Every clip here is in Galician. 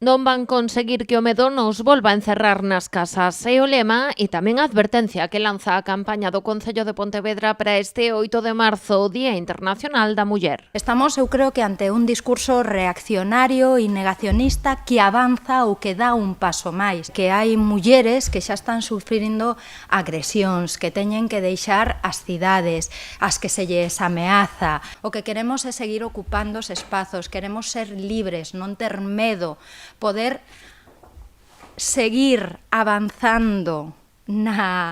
Non van conseguir que o medo nos volva a encerrar nas casas. É o lema e tamén a advertencia que lanza a campaña do Concello de Pontevedra para este 8 de marzo, Día Internacional da Muller. Estamos, eu creo que ante un discurso reaccionario e negacionista que avanza ou que dá un paso máis. Que hai mulleres que xa están sufrindo agresións, que teñen que deixar as cidades, as que se lles ameaza. O que queremos é seguir ocupando os espazos, queremos ser libres, non ter medo, poder seguir avanzando na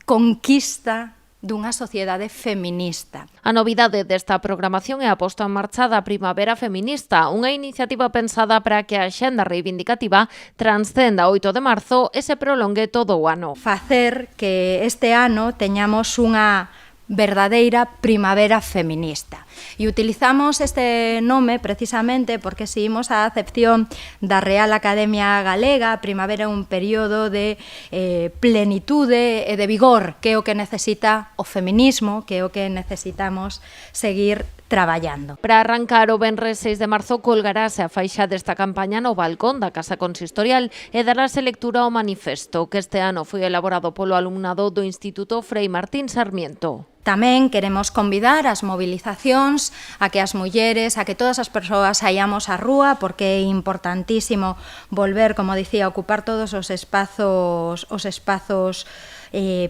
conquista dunha sociedade feminista. A novidade desta programación é a posta en marcha da Primavera Feminista, unha iniciativa pensada para que a axenda reivindicativa transcenda o 8 de marzo e se prolongue todo o ano. Facer que este ano teñamos unha verdadeira primavera feminista. E utilizamos este nome precisamente porque seguimos a acepción da Real Academia Galega. A primavera é un período de plenitude e de vigor, que é o que necesita o feminismo, que é o que necesitamos seguir traballando. Para arrancar o venres 6 de marzo colgarase a faixa desta campaña no balcón da Casa Consistorial e darase lectura ao manifesto que este ano foi elaborado polo alumnado do Instituto Frei Martín Sarmiento. Tamén queremos convidar ás movilizacións, a que as mulleres, a que todas as persoas saíamos á rúa, porque é importantísimo volver, como dicía, a ocupar todos os espazos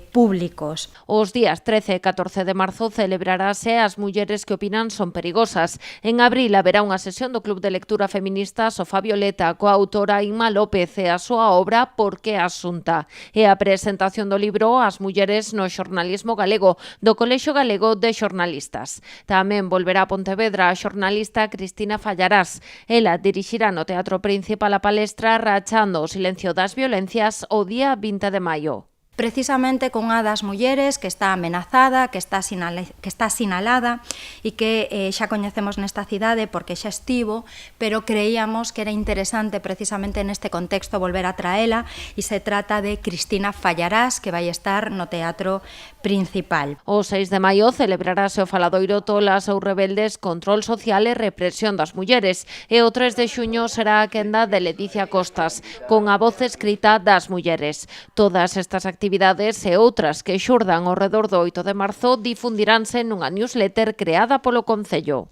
públicos. Os días 13 e 14 de marzo celebrarase as mulleres que opinan son perigosas. En abril haberá unha sesión do Club de Lectura Feminista Sofá Violeta coa autora Inma López e a súa obra Por que Asunta. E a presentación do libro As mulleres no xornalismo galego do Colexio Galego de Xornalistas. Tamén volverá a Pontevedra a xornalista Cristina Fallarás. Ela dirixirá no Teatro Principal a palestra Rachando o silencio das violencias o día 20 de maio. Precisamente con unha das mulleres que está amenazada, que está sinalada e que xa coñecemos nesta cidade porque xa estivo, pero creíamos que era interesante precisamente neste contexto volver a traela, e se trata de Cristina Fallarás, que vai estar no Teatro Principal. O 6 de maio celebrarase o faladoiro Tolas ou Rebeldes, control social e represión das mulleres, e o 3 de xuño será a quenda de Leticia Costas, con a voz escrita das mulleres. Todas estas actividades e outras que xurdan ao redor do 8 de marzo difundiranse nunha newsletter creada polo Concello.